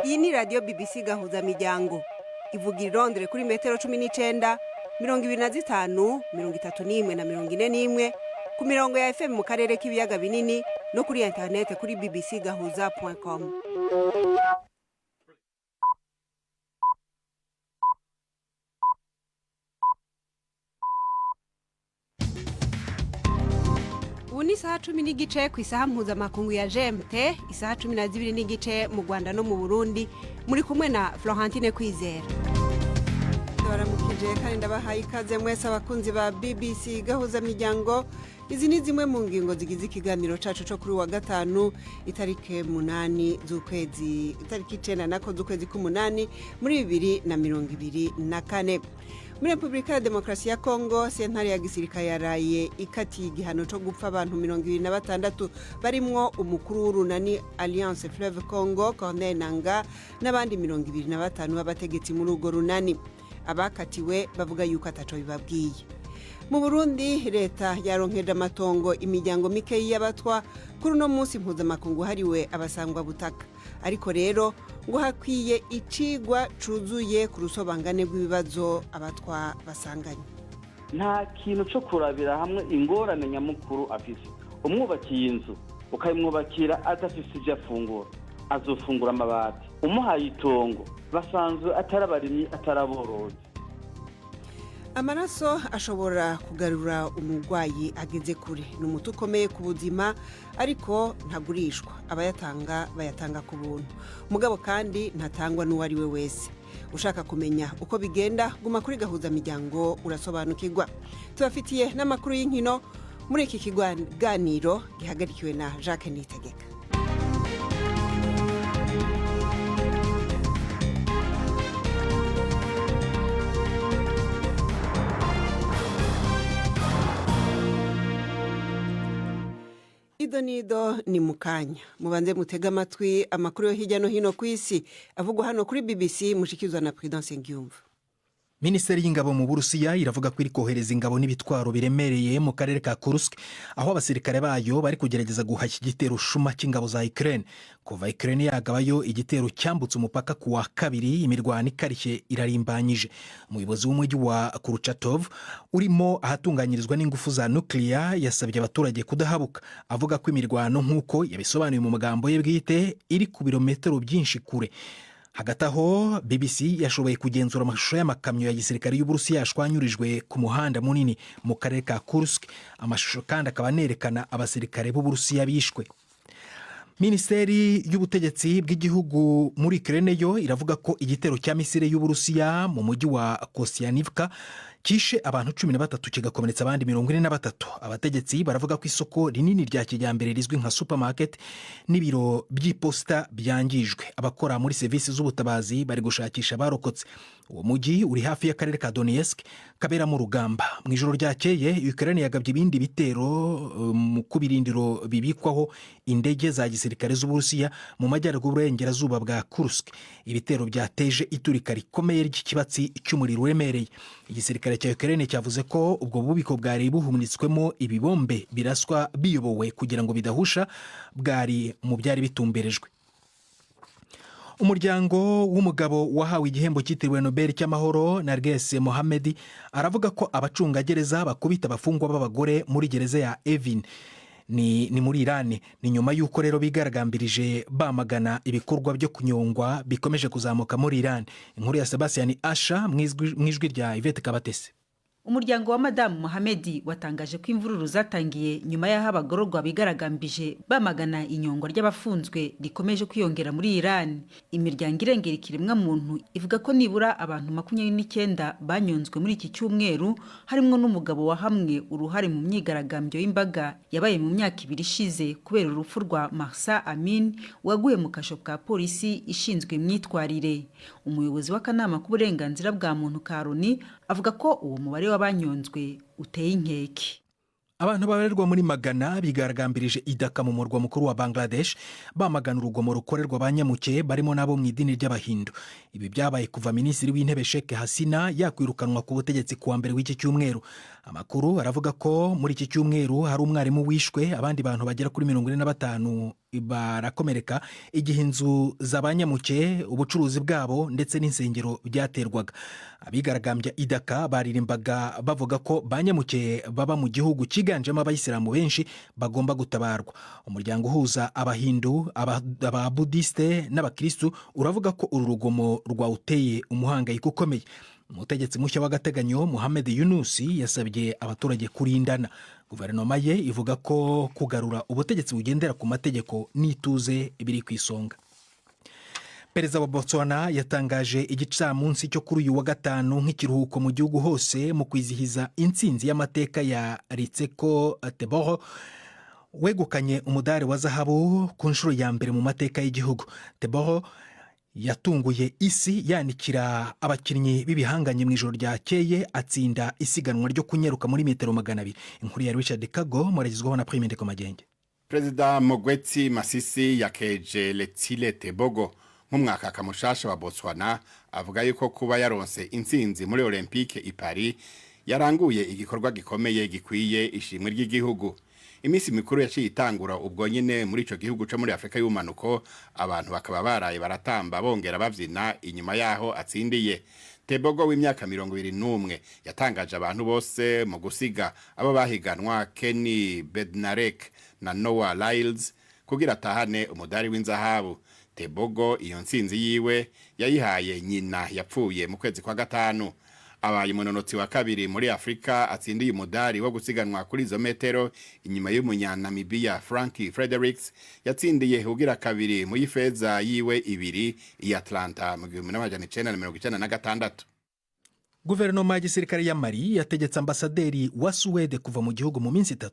Iyi ni radio BBC gahuza miryango. Ivuga i Londres kuri metero 19, 25, 31 na 41 ku mirongo ya FM mu karere k'ibiyaga binini no kuri internet kuri bbcgahuza.com. Ni saha 10 n'igice ku isaha mpuzamakungu ya GMT, isaha 12 n'igice mu Rwanda no mu Burundi. Muri kumwe na Florentine Kwizera. Baramukije kandi ndabahaye ikaze mwese abakunzi ba BBC gahuza miryango. Izi ni zimwe mu ngingo zigize ikiganiro cacu cyo kuri wa gatanu itariki 8 z'ukwezi itariki 9 nako z'ukwezi k'umunani muri 2024. Muri Republika ya Demokrasi ya Kongo, sentare ya gisirikare yaraye ikatiye igihano cyo gupfa abantu 26 barimwo umukuru w'urunani Alliance Fleuve Congo Corneille Nangaa n'abandi 25 b'abategetsi muri urwo runani. Abakatiwe bavuga yuko ataco bibabwiye. Mu Burundi leta yaronkeje amatongo imiryango mike y'abatwa kuri no munsi mpuzamakungu hariwe abasangwa butaka. Ariko rero ngo hakwiye icigwa cuzuye ku rusobangane rw'ibibazo abatwa basanganye. Nta kintu cyo kurabira hamwe ingorane nyamukuru afise. Umwubakiye inzu ukayimwubakira adafise ivyo afungura, azofungura amabati. Umuhaye itongo basanzwe atarabarimyi ataraborozi. Amaraso ashobora kugarura umurwayi ageze kure. N'umuti ukomeye ku buzima ariko ntagurishwa. Abayatanga bayatanga ku buntu. Mugabo kandi ntatangwa n'uwari we wese. Ushaka kumenya uko bigenda guma kuri gahuza miryango urasobanukirwa. Tubafitiye n'amakuru y'inkino muri iki kiganiro gihagarikiwe na Jacques Nitegeka. Nido ni mukanya. Mubanze mutega amatwi amakuru yo hirya no hino ku isi avugwa hano kuri BBC mushikizwa na Prudence Ngiyumva. Minisiteri y'ingabo mu Burusiya iravuga ko iri kohereza ingabo n'ibitwaro biremereye mu karere ka Kursk, aho abasirikare bayo bari kugerageza guhashya igitero shuma cy'ingabo za Ukraine. Kuva Ukraine yagabayo igitero cyambutse umupaka ku wa kabiri, imirwano ikarishye irarimbanyije. Umuyobozi w'umujyi wa Kurchatov urimo ahatunganyirizwa n'ingufu za nuclear yasabye abaturage kudahabuka, avuga ko imirwano nk'uko yabisobanuye mu magambo ye bwite iri ku birometero byinshi kure. Hagati aho BBC yashoboye kugenzura amashusho y'amakamyo ya gisirikare y'Uburusiya yashwanyurijwe ku muhanda munini mu karere ka Kursk. Amashusho kandi akaba anerekana abasirikare b'Uburusiya bishwe. Minisiteri y'ubutegetsi bw'igihugu muri Ukraine yo iravuga ko igitero cya misile y'Uburusiya mu mujyi wa Kosianivka kishe abantu 13 kigakomeretsa abandi 43. Abategetsi baravuga ko isoko rinini rya kijyambere rizwi nka supermarket n'ibiro by'iposta byangijwe. Abakora muri services z'ubutabazi bari gushakisha barokotse. Uwo mujyi uri hafi y'akarere ka Donetsk kabera mu rugamba. Mu ijoro ryakeye Ukraine yagabye ibindi bitero mu kubirindiro bibikwaho indege za gisirikare z'Uburusiya mu majyaruguru y'Uburengerazuba bwa Kursk. Ibitero byateje iturika rikomeye ry'ikibatsi cy'umuriro uremereye. Igisirikare cya Ukraine cyavuze ko ubwo bubiko bwari buhumuritswemo ibibombe biraswa biyobowe kugira ngo bidahusha bwari mu byari bitumberejwe. Umuryango w'umugabo wahawe igihembo cyitiriwe Nobel cy'amahoro Narges Mohammadi aravuga ko abacungagereza bakubita abafungwa b'abagore muri gereza ya Evin ni muri Iran. Ni nyuma y'uko rero bigaragambirije bamagana ibikorwa byo kunyongwa bikomeje kuzamuka muri Iran. Inkuru ya Sebastian Asha mwijwi rya Yvette Kabatese. Umuryango wa Madamu Mohammadi watangaje ko imvururu zatangiye nyuma y'aho abagororwa bigaragambije bamagana inyongwa ry'abafunzwe rikomeje kwiyongera muri Iran. Imiryango irengera ikiremwa muntu ivuga ko nibura abantu 29 banyonzwe muri iki cyumweru, harimo n'umugabo wahamwe uruhare mu myigaragambyo y'imbaga yabaye mu myaka 2 ishize kubera urupfu rwa Mahsa Amin waguye mu kasho ka polisi ishinzwe imyitwarire. Umuyobozi w'akanama k'uburenganzira bwa muntu ka Loni avuga ko uwo mubare w'abanyonzwe uteye inkeke. Abantu babarirwa muri magana bigaragambirije i Dhaka mu murwa mukuru wa Bangladesh bamagana urugomo rukorerwa abanyamuke barimo n'abo mu idini ry'abahindu. Ibi byabaye kuva minisitiri w'intebe Sheikh Hasina yakwirukanwa ku butegetsi kuwa mbere w'iki cyumweru. Amakuru aravuga ko muri iki cyumweru hari umwarimu wishwe, abandi bantu bagera kuri 45 barakomereka igihe inzu z'abanyamuke, ubucuruzi bwabo ndetse n'insengero byaterwaga. Abigaragambya i Dhaka baririmbaga bavuga ko banyamuke baba mu gihugu cyiganjemo abayisilamu benshi bagomba gutabarwa. Umuryango uhuza abahindu, ababudiste n'abakristu uravuga ko uru rugomo rwawuteye umuhangayiko ukomeye. Umutegetsi mushya w'agateganyo Mohamed Yunus yasabye abaturage kurindana. Guverinoma ye ivuga ko kugarura ubutegetsi bugendera ku mategeko n'ituze biri ku isonga. Perezida wa Botswana yatangaje igicamunsi cyo kuri uyu wa gatanu nk'ikiruhuko mu gihugu hose mu kwizihiza intsinzi y'amateka ya Ritseko Teboho wegukanye umudari wa zahabu ku nshuro ya mbere mu mateka y'igihugu. Teboho yatunguye isi yanikira abakinnyi b'ibihanganye mu ijoro ryakeye atsinda isiganwa ryo kunyeruka muri metero 200. Inkuru ya Richard Kago muragizwaho na Prime Ndeko Magenge. Perezida Mogwetsi Masisi yakeje Letsile Tebogo nk'umwaka kamushasha wa Botswana, avuga yuko kuba yaronse intsinzi muri Olympique i Paris yaranguye igikorwa gikomeye gikwiye ishimwe ry'igihugu. Imisi mikuru yaciye itangura ubwo nyine muri ico gihugu cyo muri Afrika y'umanuko, abantu bakaba baraye baratamba bongera bavyina inyuma yaho atsindiye. Tebogo w'imyaka 21 yatangaje abantu bose mu gusiga abo bahiganwa Kenny Bednarek na Noah Lyles kugira atahane umudari w'inzahabu. Tebogo iyo ntsinzi yiwe yayihaye nyina yapfuye mu kwezi kwa gatanu. Abaye umunonotsi wa kabiri muri Afrika atsindiye umudari wo gusiganwa kuri izo metero inyuma y'umunyanamibia Frankie Fredericks yatsindiye ugira kabiri mu yifeza yiwe ibiri i Atlanta mu 1996. Guverinoma ya gisirikare ya Mali yategetse ambasaderi wa Suwede kuva mu gihugu mu minsi 3.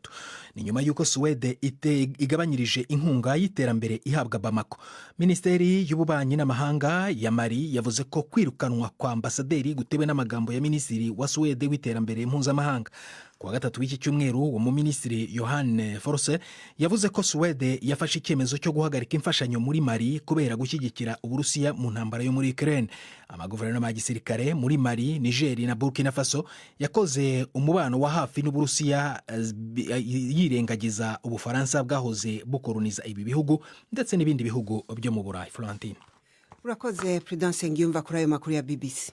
Ni nyuma yuko Suwede igabanyirije inkunga y'iterambere ihabwa Bamako. Ministeri y'ububanyi n'amahanga ya Mali yavuze ko kwirukanwa kwa ambasaderi gutewe n'amagambo ya minisitiri wa Suwede w'iterambere mpuzamahanga. Kuwa gatatu w'iki cyumweru uwo mu minisitiri Johan Forse yavuze ko Suwede yafashe icyemezo cyo guhagarika imfashanyo muri Mali kubera gushyigikira Uburusiya mu ntambara yo muri Ukraine. Amaguverinoma ya gisirikare muri Mali, Niger na Burkina Faso yakoze umubano wa hafi n'Uburusiya yirengagiza Ubufaransa bwahoze bukoroniza ibi bihugu ndetse n'ibindi bihugu byo mu Burayi. Florentine. Urakoze Prudence Ngiyumva kuri ayo makuru ya BBC.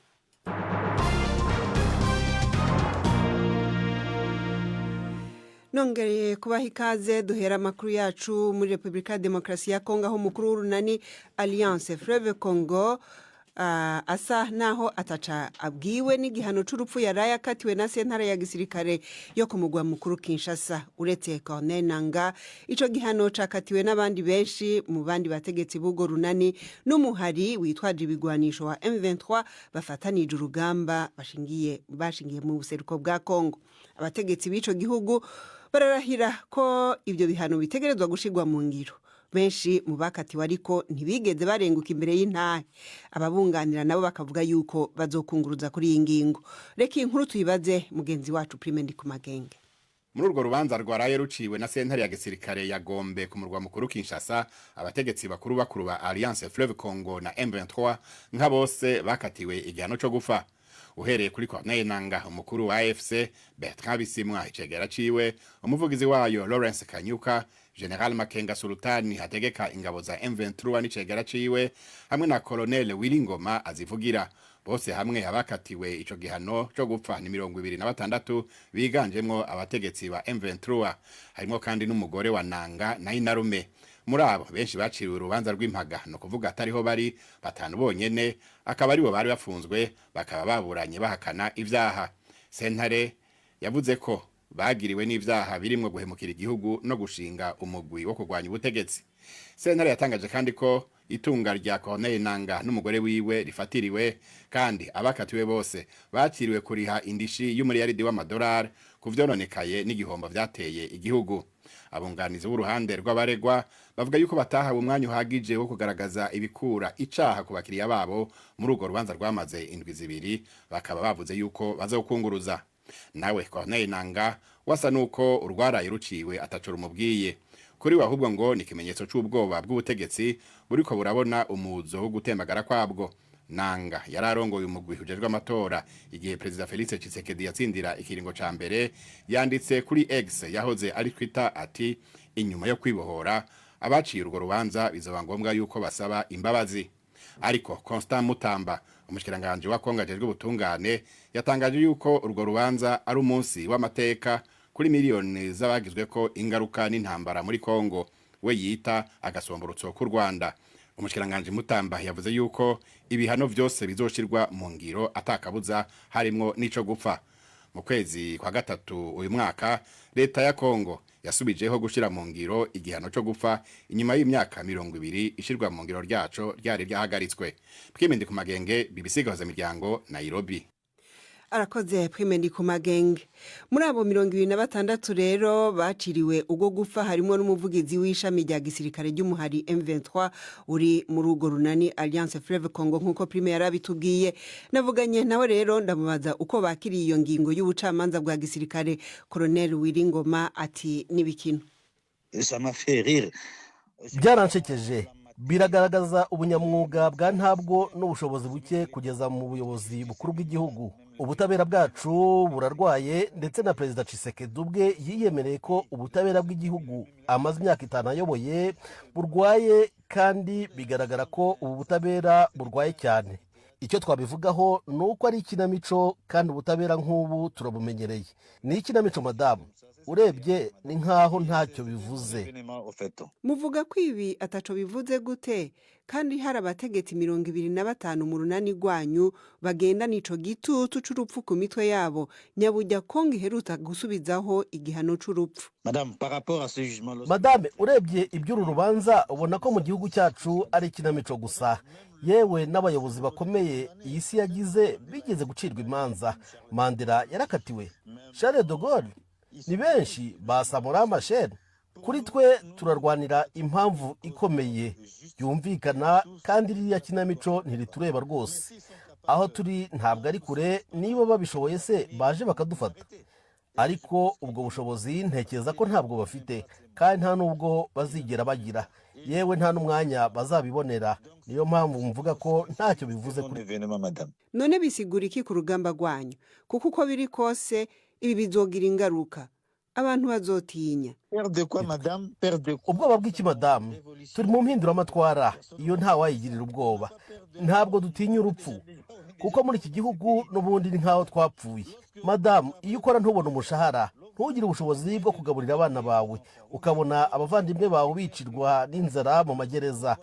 Nongere kubaha ikaze duhera amakuru yacu muri Republika Demokarasi ya Kongo, aho umukuru w'urunani Alliance Fleuve Congo asa naho ataca abwiwe n'igihano c'urupfu yaraye akatiwe na sentare ya gisirikare yo ku mugwa mukuru Kinshasa. Uretse Corneille Nangaa, ico gihano cakatiwe n'abandi benshi mu bandi bategetsi b'ugo runani n'umuhari witwaje ibigwanisho wa M23 bafatanije urugamba bashingiye mu buseruko bwa Kongo. Abategetsi b'ico gihugu bararahira ko ibyo bihano bitegerezwa gushigwa mu ngiro. Benshi mu bakatiwe ariko ntibigeze barenguka imbere y'intahe. Ababunganira nabo bakavuga yuko bazokunguruza kuri iyi ngingo. Reka inkuru tuyibaze mugenzi wacu Prime Ndeko Magenge. Muri urwo rubanza rwaraye ruciwe na sentare ya gisirikare ya Gombe ku murwa mukuru Kinshasa, abategetsi bakuru ba Alliance Fleuve Congo na M23 nka bose bakatiwe igihano cyo gufa. Uhereye kuri Corneille Nangaa, umukuru wa AFC, Bertrand Bisimwa icegera ciwe, umuvugizi wayo Lawrence Kanyuka, General Makenga Sultani hategeka ingabo za M23 n'icegera ciwe, hamwe na Colonel Willy Ngoma azivugira. Bose hamwe abakatiwe ico gihano cyo gupfa ni 26 biganjemwo abategetsi ba M23. Harimo kandi n'umugore wa Nangaa na inarume. Muri abo benshi baciriwe urubanza rw'impaga, no kuvuga atariho bari batanu bonyene, akaba aribo bari bafunzwe bakaba baburanye bahakana ivyaha. Sentare yavuze ko bagiriwe n'ivyaha birimwo guhemukira igihugu no gushinga umugwi wo kurwanya ubutegetsi. Sentare yatangaje kandi ko itunga rya Corneille Nangaa n'umugore wiwe rifatiriwe, kandi abakatiwe bose baciriwe kuriha indishi y'umuriyaridi w'amadolari kuvyononekaye n'igihombo vyateye igihugu. Abunganizi b'uruhande rw'abaregwa bavuga yuko batahawe umwanya uhagije wo kugaragaza ibikura icaha ku bakiriya babo muri urwo rubanza rwamaze indwi zibiri, bakaba bavuze yuko bazokunguruza. nawe Corneille Nanga wasa nuko urwaraye ruciwe atacura umubwiye kuri we ahubwo ngo ni ikimenyetso c'ubwoba bw'ubutegetsi buriko burabona umuzo wo gutembagara kwabwo. Nanga yararongoye umugwi ujejwe amatora igihe Perezida Felix Tshisekedi yatsindira ikiringo ca mbere, yanditse kuri X yahoze ari Twitter ati inyuma yo kwibohora abaciye urwo rubanza bizoba ngombwa yuko basaba imbabazi. Ariko Constant Mutamba umushikiranganje wa Kongo ajejwe ubutungane yatangaje yuko urwo rubanza ari umunsi w'amateka kuri miliyoni z'abagizwe ko ingaruka n'intambara muri Kongo, we yita agasomborotso ku Rwanda. Umushikiranganje Mutamba yavuze yuko ibihano vyose bizoshirwa mu ngiro atakabuza harimwo n'ico gupfa. Mu kwezi kwa gatatu uyu mwaka leta ya Kongo yasubijeho gushira mu ngiro igihano cyo gupfa inyuma y'imyaka 20 ishirwa mu ngiro ryaco ryari ryahagaritswe. Twimende ku magenge BBC Gahuza Miryango, Nairobi. Arakoze Primendi ku magenge. Muri abo 26 rero baciriwe ubwo gupfa harimo n'umuvugizi w'ishami rya gisirikare ry'umuhari M23 uri mu rugo runani Alliance Fleuve Congo nkuko Prime yarabitubwiye. Navuganye nawe rero ndamubaza uko bakiriye iyo ngingo y'ubucamanza bwa gisirikare. Colonel Wiringoma ati nibikino. Ça m'a fait rire. Byarancekeje, biragaragaza ubunyamwuga bwa ntabwo n'ubushobozi buke kugeza mu buyobozi bukuru bw'igihugu. Ubutabera bwacu burarwaye ndetse na Perezida Tshisekedi ubwe yiyemereye ko ubutabera bw'igihugu amaze imyaka 5 ayoboye burwaye, kandi bigaragara ko ubu butabera burwaye cyane. Icyo twabivugaho nuko ari ikinamico, kandi ubutabera nk'ubu turabumenyereye. Ni ikinamico madamu, urebye ni nkaho ntacyo bivuze. Muvuga ko ibi ataco bivuze gute, kandi hari abategetsi 25 mu runani rwanyu bagenda nico gitutu c'urupfu ku mitwe yabo. Nyabujya Kongo iheruta gusubizaho igihano c'urupfu. Madame, urebye iby'uru rubanza ubona ko mu gihugu cyacu ari ikinamico gusa. Yewe n'abayobozi bakomeye iyi si yagize bigeze gucirwa imanza. Mandela yarakatiwe, Charles de Gaulle, ni benshi basamura Machel. Kuri twe turarwanira impamvu ikomeye yumvikana, kandi ririya kinamico ntiritureba rwose. Aho turi ntabwo ari kure, niba babishoboye se baje bakadufata. Ariko ubwo bushobozi ntekereza ko ntabwo bafite, kandi nta nubwo bazigera bagira. Yewe nta n'umwanya bazabibonera. Niyo mpamvu mvuga ko ntacyo bivuze kuri none bisigura iki ku rugamba rwanyu, kuko uko biri kose ibi bizogira ingaruka, abantu bazotinya. Ubwoba bw'iki madamu? Turi mu mpinduramatwara, iyo nta wayigirira ubwoba. Ntabwo dutinya urupfu, kuko muri iki gihugu n'ubundi ni nkaho twapfuye. Madamu, iyo ukora ntubona umushahara, ntugire ubushobozi bwo kugaburira abana bawe, ukabona abavandimwe bawe bicirwa n'inzara mu magereza,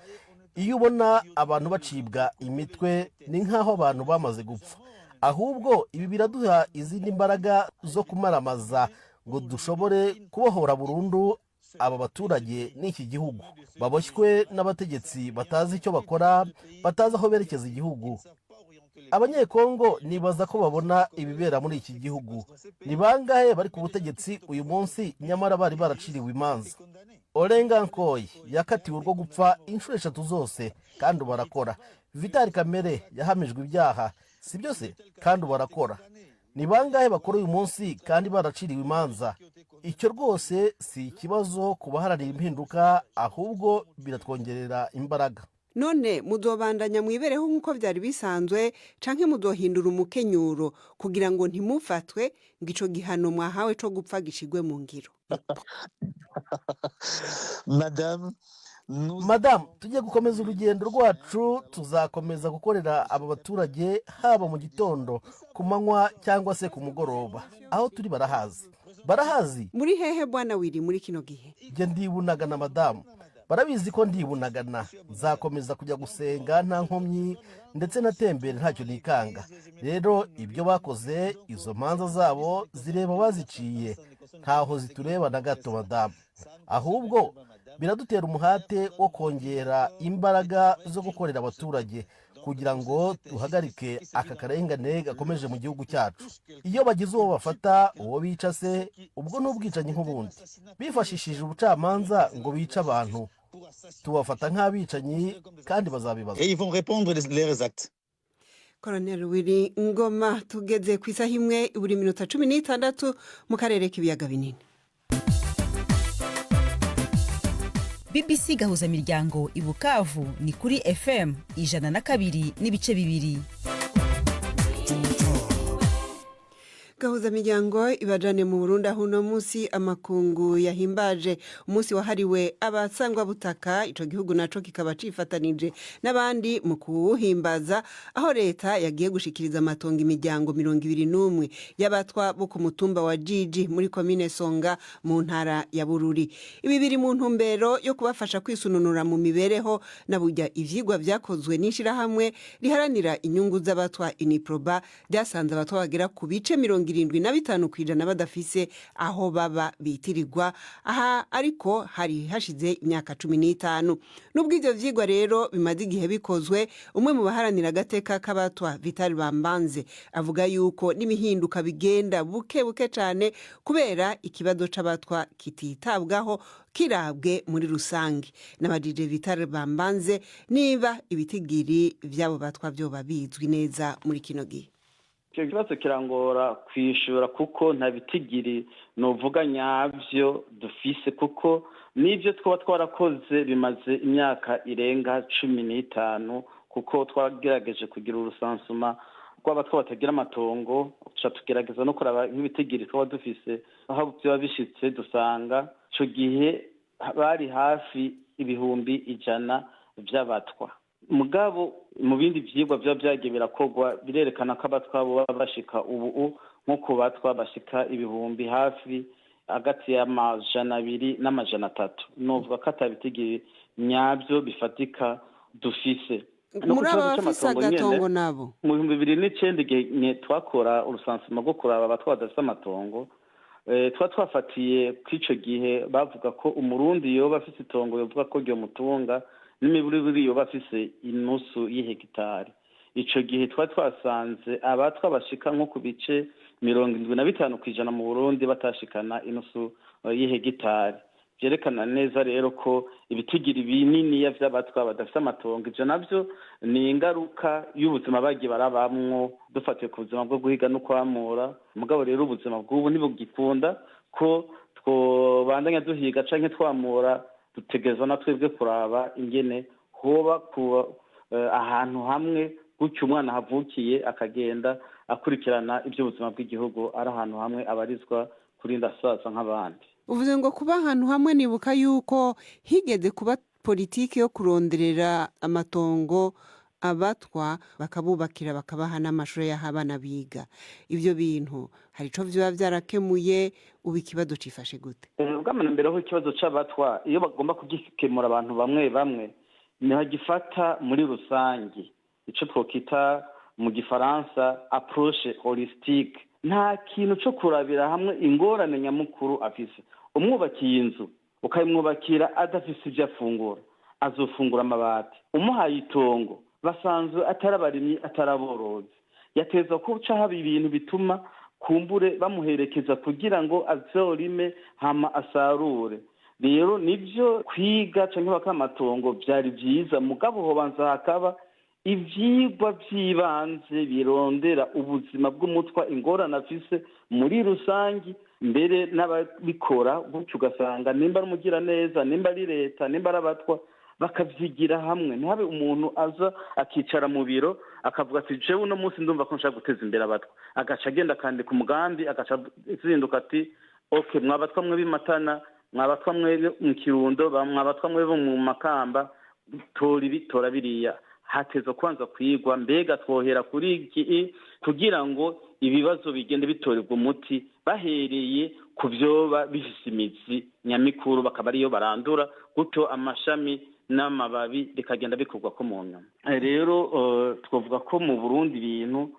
iyo ubona abantu bacibwa imitwe, ni nkaho abantu bamaze gupfa. Ahubwo ibi biraduha izindi mbaraga zo kumaramaza ngo dushobore kubohora burundu aba baturage n'iki gihugu baboshywe n'abategetsi batazi icyo bakora, batazi aho berekeza igihugu. Abanyekongo nibaza ko babona ibibera muri iki gihugu. Ni bangahe bari ku butegetsi uyu munsi nyamara bari baraciriwe imanza? Olenga Nkoyi yakatiwe urwo gupfa inshuro 3 zose, kandi barakora. Vital Kamerhe yahamijwe ibyaha, si byose, kandi barakora. Ni bangahe bakora uyu munsi kandi baraciriwe imanza? Icyo rwose si ikibazo kubahararira impinduka, ahubwo biratwongerera imbaraga. None muzobandanya mwibereho nk'uko byari bisanzwe, canke muzohindura umukenyuro kugira ngo ntimufatwe ngo ico gihano mwahawe co gupfa gishigwe mu ngiro? Madame, tujye gukomeza urugendo rwacu, tuzakomeza gukorera aba baturage haba mu gitondo, ku manywa cyangwa se ku mugoroba. Aho turi barahazi. Muri hehe bwana Wiri muri kino gihe? Je ndibunagana madamu, barabizi ko ndibunagana. Nzakomeza kujya gusenga nta nkomyi, ndetse natembere ntacyo nikanga. Rero ibyo bakoze, izo manza zabo zireba baziciye, ntaho zitureba na gato madamu. Ahubwo biradutera umuhate wo kongera imbaraga zo gukorera abaturage kugira ngo duhagarike aka karengane gakomeje mu gihugu cyacu. Iyo bagize uwo bafata, uwo bica se, ubwo n'ubwicanyi nk'ubundi. Bifashishije ubucamanza ngo bica abantu, tubafata nk'abicanyi kandi bazabibazwa. Colonel Willy Ngoma. Tugeze ku isaha imwe buri minota 16 mu karere k'ibiyaga binini. BBC gahuza miryango i Bukavu ni kuri FM 102.2. Gahuza miryango ibajane mu Burundi aho no musi amakungu yahimbaje umunsi wahariwe abasangwa butaka. Ico gihugu naco kikaba cifatanije n'abandi mu kuhimbaza, aho leta yagiye gushikiriza amatongo imiryango 21 y'abatwa bo ku mutumba wa Jiji muri commune Songa mu ntara ya Bururi. Ibi biri mu ntumbero yo kubafasha kwisununura mu mibereho na burya ivyigwa vyakozwe n'ishirahamwe riharanira inyungu z'abatwa Iniproba byasanze abatwa bagera ku bice 75% badafise aho baba bitirirwa. Aha ariko hari hashize imyaka 15. Nubwo ivyo vyigwa rero bimaze igihe bikozwe, umwe mu baharanira agateka k'abatwa Vital Bambanze avuga yuko n'imihinduka bigenda buke buke cane kubera ikibazo c'abatwa kititabwaho kirabwe muri rusange. Nabajije Vital Bambanze niba ibitigiri vy'abo batwa byo babizwi neza muri kino gihe. Icyo kibazo kirangora kwishura kuko nta bitigiri novuga nyavyo dufise, kuko n'ivyo twaba twarakoze bimaze imyaka irenga 15, kuko twagerageje kugira urusansuma rw'aba twatagira amatongo, tugerageza no kuraba nk'ibitigiri twaba dufise aho byo bishitse, dusanga ico gihe bari hafi ibihumbi 100 vy'abatwa. Mugabo mu bindi vyigwa byagiye birakogwa birerekana ko abatwa baba bashika ubu nko ku batwa bashika ibihumbi hafi hagati y'amajana 2 n'amajana 3. Novuga ko atabitigiri nyabyo bifatika dufise. Muri aba bafise agatongo nabo mu 2009 igihe twakora urusansuma rwo kuraba abatwa badafise amatongo, twafatiye kw'ico gihe bavuga ko umurundi yoba afise itongo yovuga ko ryo mutunga n'imiburiburi yoba afise inusu y'ihegitari. Ico gihe twasanze abatwa bashika nko ku bice 75% mu Burundi batashikana inusu y'ihegitari. Vyerekana neza rero ko ibitigiri binini y'abatwa badafise amatongo, ivyo navyo ni ingaruka y'ubuzima bagiye barabamwo dufatiye ku buzima bwo guhiga no kwamura. Mugabo rero ubuzima bw'ubu ntibugikunda ko twobandanya duhiga canke twamura, dutegereza na twebwe kuraba ingene hoba ku ahantu hamwe gutyo umwana havukiye akagenda akurikirana iby'ubuzima bw'igihugu ari ahantu hamwe abarizwa kurinda saza nk'abandi. Uvuze ngo kuba ahantu hamwe, nibuka yuko higeze kuba politiki yo kuronderera amatongo abatwa bakabubakira bakabaha n'amashuri y'abana biga. Ivyo bintu hari ico vyoba vyarakemuye, ubu ikibazo cifashe gute? Ubwamana mbere ho ikibazo c'abatwa iyo bagomba kugikemura abantu bamwe bamwe niho gifata muri rusangi, ico twokita mu gifaransa approche holistique. Nta kintu cyo kurabira hamwe ingorane nyamukuru afise. Umwubakiye inzu ukayimwubakira adafise ivyo afungura, azofungura amabati. Umuhaye itongo basanzwe atarabarimyi ataraborozi, yateza kuca haba ibintu bituma kumbure bamuherekeza kugira ngo azorime hama asarure. Rero nivyo kwiga canke bakamatongo byari byiza, mugabo hobanza hakaba ivyigwa by'ibanze birondera ubuzima bw'umutwa, ingorane afise muri rusangi, mbere n'ababikora gutyo ugasanga nimba ari umugira neza, nimba ari leta, nimba ari abatwa bakavyigira hamwe. Ntihabe umuntu aza akicara mu biro akavuga ati jewe uno munsi ndumva ko nshaka guteza imbere abatwa, agaca agenda akandika umugambi, agaca azinduka ati okay, mwabatwa mwe b'imatana, mwabatwa mwe mu Kirundo, mwabatwa mwe bo mu Makamba, tora biriya. Hateza kwanza kwigwa mbega twohera kuri iki kugira ngo ibibazo bigende bitorerwa umuti bahereye ku byoba bifise imizi nyamikuru, bakaba ariyo barandura gutyo amashami n'amababi bikagenda bikorwa ko mu nyuma. Rero twavuga ko mu Burundi ibintu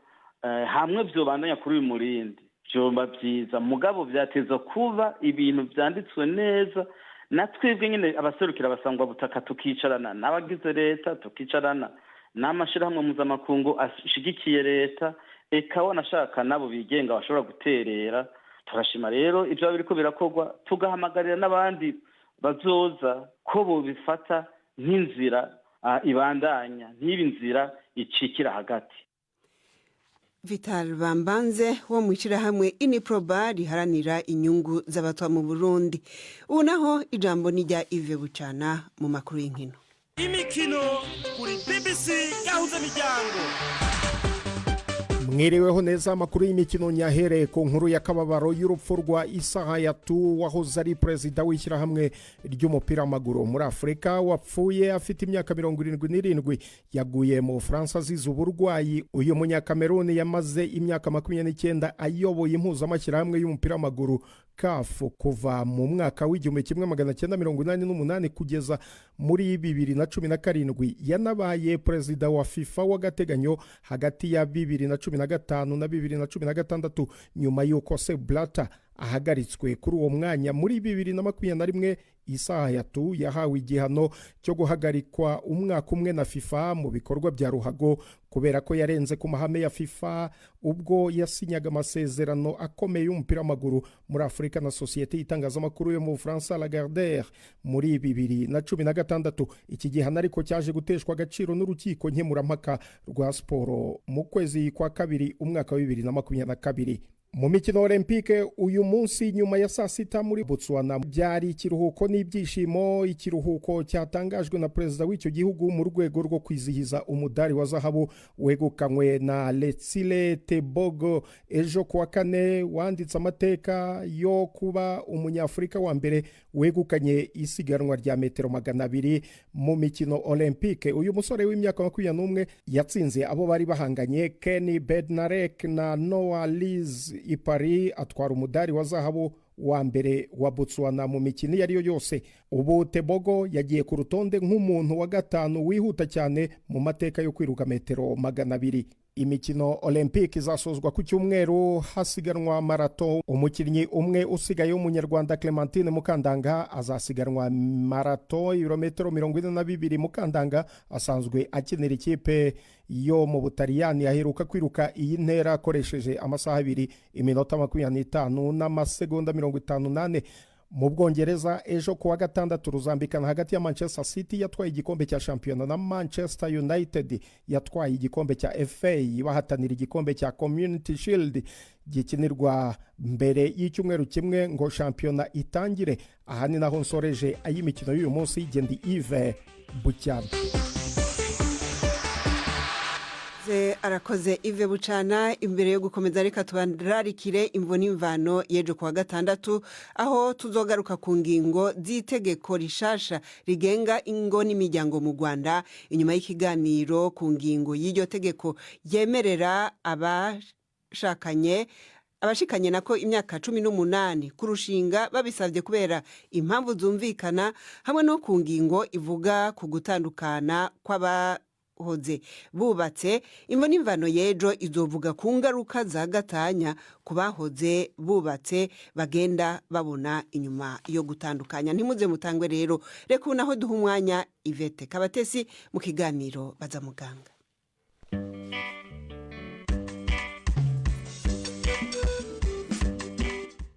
hamwe vyobandanya kuri uyu murindi vyoba vyiza, mugabo vyateza kuba ibintu vyanditswe neza, na twebwe nyine abaserukira abasangwa butaka tukicarana n'abagize leta, tukicarana n'amashirahamwe mpuzamakungu ashigikiye leta, eka wanashaka nabo bigenga bashobora guterera. Turashima rero ibyo biriko birakorwa, tugahamagarira n'abandi bazoza ko bo bifata nk'inzira ibandanya, ntibi nzira icikira hagati. Vital Bambanze wo mu ishyirahamwe Iniproba riharanira inyungu z'abatwa mu Burundi. Ubu naho ijambo ni rya Yves Bucana mu makuru y'inkino. Imikino kuri BBC gahuza miryango. Mwiriweho neza amakuru y'imikino nyahereye ku nkuru y'akababaro y'urupfu rwa Issa Hayatou wahoze ari perezida w'ishyirahamwe ry'umupira w'amaguru muri Afurika wapfuye afite imyaka 77 yaguye mu Bufaransa azize uburwayi. Uyu munyakameruni yamaze imyaka 29 ayoboye impuzamashyirahamwe y'umupira w'amaguru CAF kuva mu mwaka w'igihumbi kimwe 1988 kugeza muri 2017. Yanabaye perezida wa FIFA w'agateganyo hagati ya 2015 na 2016 nyuma y'uko Sepp Blatter ahagaritswe kuri uwo mwanya. Muri 2021 Issa Hayatou yahawe igihano cyo guhagarikwa umwaka umwe na FIFA mu bikorwa bya ruhago kubera ko yarenze ku mahame ya FIFA ubwo yasinyaga amasezerano akomeye y'umupira w'amaguru muri Afurika na sosiyete y'itangazamakuru yo mu Bufaransa Lagardère muri 2016. Iki gihano ariko cyaje guteshwa agaciro n'urukiko nkemurampaka rwa siporo mu kwezi kwa kabiri umwaka wa 2022. Mu mikino Olympique uyu munsi nyuma ya saa sita muri Botswana byari ikiruhuko n'ibyishimo. Ikiruhuko cyatangajwe na perezida w'icyo gihugu mu rwego rwo kwizihiza umudari wa zahabu wegukanywe na Letsile Tebogo ejo kuwa kane, wanditse amateka yo kuba umunyafurika wa mbere wegukanye isiganwa rya metero 200 mu mikino Olympique. Uyu musore w'imyaka 21 yatsinze abo bari bahanganye Kenny Bednarek na Noah Liz Ipari atwara umudari wa zahabu wa mbere wa Botswana mu mikino yari yo yose. Ubu Tebogo yagiye ku rutonde nk'umuntu wa gatanu wihuta cyane mu mateka yo kwiruka metero 200. Imikino Olympique izasozwa ku cyumweru hasiganwa marato. Umukinnyi umwe usigaye w'umunyarwanda Clementine Mukandanga azasiganwa marato ibirometero 42. Mukandanga asanzwe akinira ikipe yo mu Butaliyani, aheruka kwiruka iyi ntera akoresheje amasaha 2 iminota 25 n'amasegonda 58. Mu Bwongereza ejo kuwa gatandatu ruzambikana hagati ya Manchester City yatwaye igikombe cya shampiyona na Manchester United yatwaye igikombe cya FA bahatanira igikombe cya Community Shield gikinirwa mbere y'icyumweru kimwe ngo shampiyona itangire. Aha ni naho nsoreje ay'imikino y'uyu munsi. Gendi Yves Bucyana. Arakoze Yves Bucana. Imbere yo gukomeza reka tubandarikire imvo n'imvano y'ejo kuwa gatandatu aho tuzogaruka ku ngingo z'itegeko rishasha rigenga ingo n'imiryango mu Rwanda inyuma y'ikiganiro ku ngingo y'iryo tegeko yemerera abashikanye nako imyaka 18 kurushinga babisabye kubera impamvu zumvikana, hamwe no ku ngingo ivuga ku gutandukana kw'abahoze bubatse. Imvo n'imvano y'ejo izovuga ku ngaruka za gatanya ku bahoze bubatse bagenda babona inyuma yo gutandukanya. Ntimuze mutangwe rero, reka unaho duha umwanya Yvette Kabatesi mu kiganiro Baza Muganga.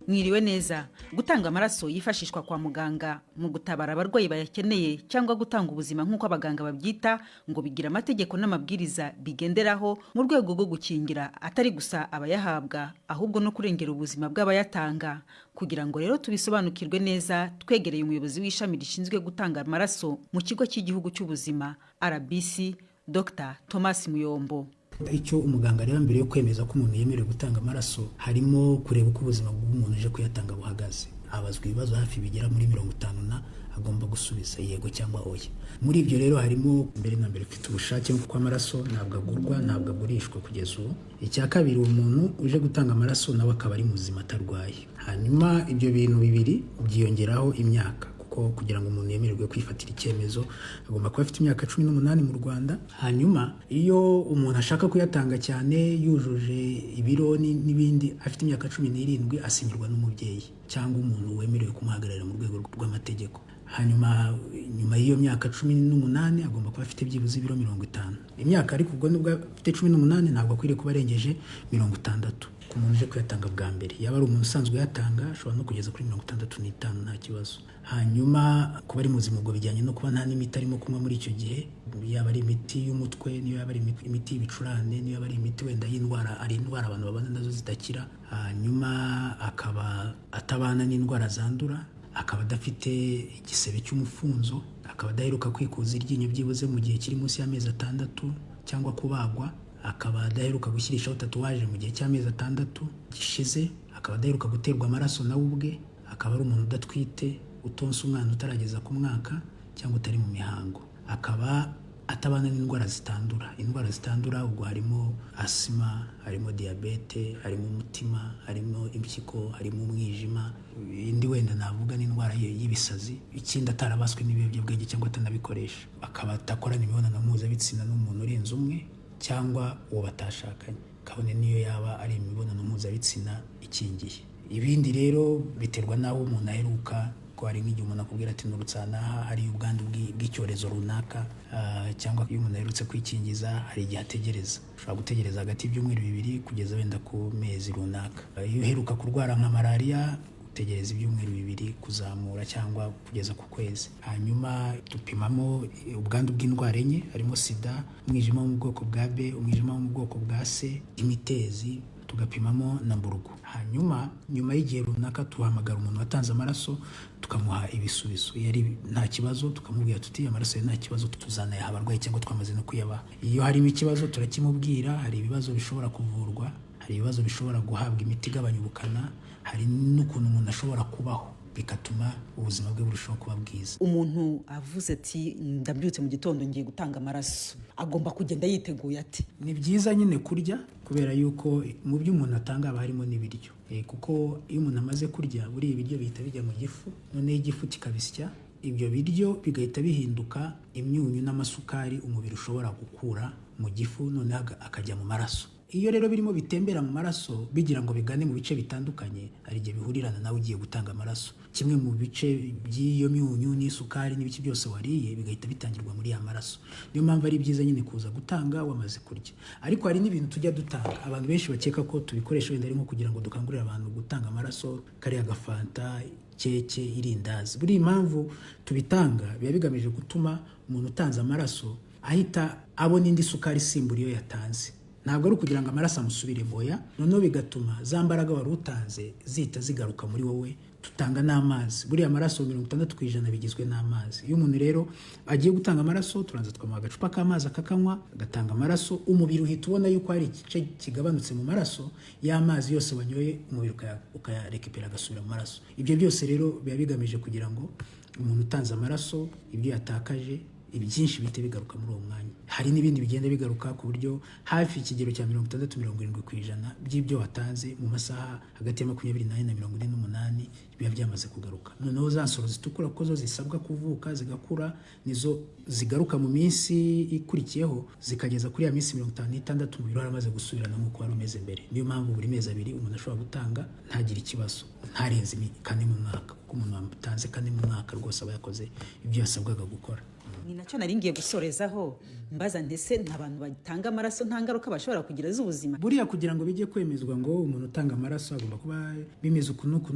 Mwiriwe neza. Gutanga amaraso yifashishwa kwa muganga mu gutabara abarwayi bayakeneye cyangwa gutanga ubuzima nk'uko abaganga babyita, ngo bigira amategeko n'amabwiriza bigenderaho mu rwego rwo gukingira atari gusa abayahabwa ahubwo no kurengera ubuzima bw'abayatanga. Kugira ngo rero tubisobanukirwe neza, twegereye umuyobozi w'ishami rishinzwe gutanga amaraso mu kigo cy'igihugu cy'ubuzima RBC, Dr. Thomas Muyombo. Icyo umuganga areba mbere yo kwemeza ko umuntu yemerewe gutanga amaraso harimo kureba uko ubuzima bw'umuntu uje kuyatanga buhagaze. Abazwa ibibazo hafi bigera muri 50 agomba gusubiza yego cyangwa oya. Muri ibyo rero harimo mbere na mbere ufite ubushake bwo amaraso, ntabwo agurwa ntabwo agurishwa kugeza ubu. Icya kabiri, umuntu uje gutanga amaraso nawe akaba ari muzima atarwaye. Hanyuma ibyo bintu bibiri byiyongeraho imyaka, kugira ngo umuntu yemererwe kwifatira icyemezo agomba kuba afite imyaka 18 mu Rwanda. Hanyuma iyo umuntu ashaka kuyatanga cyane yujuje ibiro n'ibindi afite imyaka 17 asinyirwa n'umubyeyi cyangwa umuntu wemerewe kumuhagararira mu rwego rw'amategeko. hanyuma nyuma y'iyo myaka 18 agomba kuba afite byibuze ibiro 50. Imyaka ariko ubwo nubwo afite 18 ntabwo akwiriye kuba arengeje 60 ku muntu uje kuyatanga bwa mbere. Yaba ari umuntu usanzwe yatanga ashobora no kugeza kuri 65 nta kibazo. Hanyuma kuba ari muzima ubwo bijyanye no kuba nta n'imiti arimo kunywa muri icyo gihe, yaba ari imiti y'umutwe, niyo yaba ari imiti y'ibicurane, niyo yaba ari imiti wenda y'indwara, ari indwara abantu babana nazo zidakira. Hanyuma akaba atabana n'indwara zandura, akaba adafite igisebe cy'umufunzo, akaba adaheruka kwikuza iryinyo byibuze mu gihe kiri munsi y'amezi 6 cyangwa kubagwa, akaba adaheruka gushyirishaho tatuwaje mu gihe cy'amezi 6 gishize, akaba adaheruka guterwa amaraso nawe ubwe, akaba ari umuntu udatwite, utonsa umwana utarageza ku mwaka cyangwa utari mu mihango, akaba atabana n'indwara zitandura. Indwara zitandura ubwo harimo asima, harimo diabete, harimo umutima, harimo impyiko, harimo umwijima, indi wenda navuga n'indwara y'ibisazi, ikindi atarabaswe n'ibiyobyabwenge cyangwa atanabikoresha, akaba atakorana imibonano mpuzabitsina n'umuntu urenze umwe cyangwa uwo batashakanye, kabone niyo yaba ari imibonano mpuzabitsina ikingiye. Ibindi rero biterwa n'aho umuntu aheruka, ko hari nk'igihe umuntu akubwira ati nurutsanaha hari ubwandu bw'icyorezo runaka, cyangwa iyo umuntu aherutse kwikingiza hari igihe ategereza, ushobora gutegereza hagati y'ibyumweru 2 kugeza wenda ku mezi runaka. Iyo uheruka kurwara nka malaria utegereza ibyumweru 2 kuzamura cyangwa kugeza ku kwezi. Hanyuma tupimamo ubwandu bw'indwara enye, harimo sida, umwijima wo mu bwoko bwa B, umwijima wo mu bwoko bwa C, imitezi, tugapimamo na mburugu. Hanyuma nyuma y'igihe runaka tuhamagara umuntu watanze amaraso tukamuha ibisubizo. Yari nta kibazo tukamubwira tuti amaraso nta kibazo, tuzanayaha abarwayi cyangwa twamaze no kuyabaha. Iyo harimo ikibazo turakimubwira, hari ibibazo bishobora kuvurwa, hari ibibazo bishobora guhabwa imiti igabanya ubukana, hari n'ukuntu umuntu ashobora kubaho bigatuma ubuzima bwe burushaho kuba bwiza. Umuntu avuze ati ndabyutse mu gitondo ngiye gutanga amaraso, agomba kugenda yiteguye ati? Ni byiza nyine kurya, kubera yuko mu byo umuntu atanga haba harimo n'ibiryo, kuko iyo umuntu amaze kurya buri ibiryo bihita bijya mu gifu, noneho igifu kikabisya, ibyo biryo bigahita bihinduka imyunyu n'amasukari umubiri ushobora gukura mu gifu, noneho akajya mu maraso. Iyo rero birimo bitembera mu maraso bigira ngo bigane mu bice bitandukanye, hari igihe bihurirana nawe ugiye gutanga amaraso. Kimwe mu bice by'iyo myunyu n'isukari n'ibiki byose wariye bigahita bitangirwa muri ya maraso. Niyo mpamvu ari byiza nyine kuza gutanga wamaze kurya. Ariko hari n'ibintu tujya dutanga, abantu benshi bakeka ko tubikoresha wenda arimo kugira ngo dukangurire abantu gutanga amaraso, kariya gafanta, keke, irindazi. Buri impamvu tubitanga biba bigamije gutuma umuntu utanze amaraso ahita abona indi sukari isimbura iyo yatanze. Ntabwo ari ukugira ngo amaraso amusubire moya, noneho bigatuma za mbaraga wari utanze zihita zigaruka muri wowe. Tutanga n'amazi, buriya amaraso 60% bigizwe n'amazi. Iyo umuntu rero agiye gutanga amaraso turanza tukamuha agacupa k'amazi akakanywa, agatanga amaraso, umubiri uhita ubona yuko hari igice kigabanutse mu maraso, y'amazi yose wanyoye umubiri ukayarekipera agasubira mu maraso. Ibyo byose rero biba bigamije kugira ngo umuntu utanze amaraso ibyo yatakaje ibyinshi bite bigaruka muri uwo mwanya. Hari n'ibindi bigenda bigaruka ku buryo hafi ikigero cya 60-70% by'ibyo watanze mu masaha hagati ya 24 na 48 biba byamaze kugaruka. Noneho za nsoro zitukura ko zo zisabwa kuvuka zigakura, nizo zigaruka mu minsi ikurikiyeho zikageza kuri ya minsi 56 mu biro haramaze gusubirana nk'uko wari umeze mbere. Niyo mpamvu buri mezi 2 umuntu ashobora gutanga ntagire ikibazo, ntarenze 4 mu mwaka, kuko umuntu wamutanze 4 mu mwaka rwose aba yakoze ibyo yasabwaga gukora. Ni nacyo nari ngiye gusorezaho mbaza ntese n'abantu batanga amaraso nta ngaruka bashobora kugira z'ubuzima. Buriya kugira ngo bijye kwemezwa ngo umuntu utanga amaraso agomba kuba bimeze ukunuku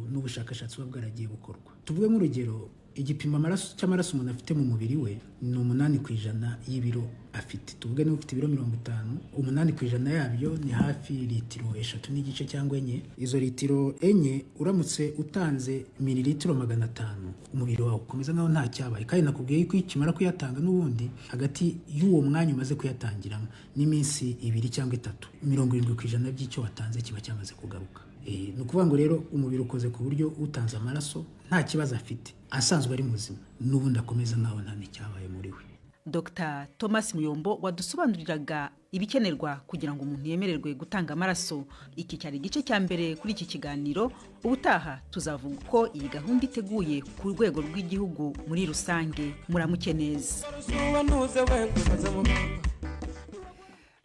n'ubushakashatsi buba bwaragiye bukorwa. Tuvuge nk'urugero, igipimo cy'amaraso umuntu afite mu mubiri we ni 8% y'ibiro afite. Tuvuge niba ufite ibiro 50, 8% yabyo ni hafi litiro 3 n'igice cyangwa 4. Izo litiro 4 uramutse utanze mililitiro 500, umubiri wawe ukomeza nkaho nta cyabaye. Kandi nakubwiye ko ikimara kuyatanga n'ubundi hagati y'uwo mwanya umaze kuyatangiramo n'iminsi 2 cyangwa 3, 70% by'icyo watanze kiba cyamaze kugaruka. Ni ukuvuga ngo rero umubiri ukoze ku buryo utanze amaraso nta kibazo afite, asanzwe ari muzima, n'ubundi akomeza nkaho nta n'icyabaye muri we. Dr. Thomas Muyombo wadusobanuriraga ibikenerwa kugira ngo umuntu yemererwe gutanga amaraso. Iki cyari igice cya mbere kuri iki kiganiro. Ubutaha tuzavuga uko iyi gahunda iteguye ku rwego rw'igihugu muri rusange. Muramuke neza.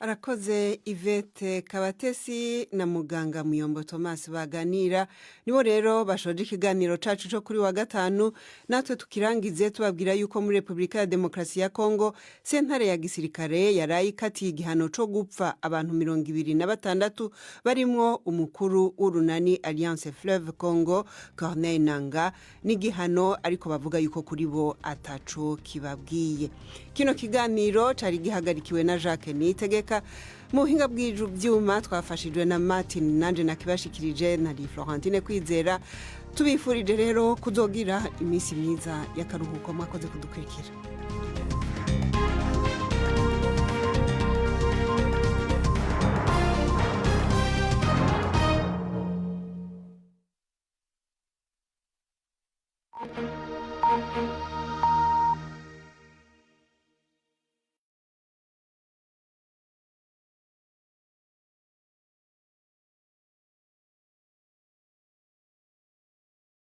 arakoze Yvette Kabatesi na muganga Muyombo Thomas baganira nibo rero bashoje ikiganiro cacu cyo kuri wa gatanu natwe tukirangize tubabwira yuko muri Republika ya Demokrasi ya Kongo sentare ya gisirikare yarayikatiye igihano cyo gupfa abantu 26 barimwo umukuru w'urunani Alliance Fleuve Congo Corneille Nangaa n'igihano ariko bavuga yuko kuri bo ataco kibabwiye. Kino kiganiro cari gihagarikiwe na Jacques Nitegeka mu buhinga bw'ivyuma twafashijwe na Martin nanje nakibashikirije na Florentine Kwizera. Tubifurije rero kuzogira imisi myiza y'akaruhuko mwakoze kudukurikira. Thank you.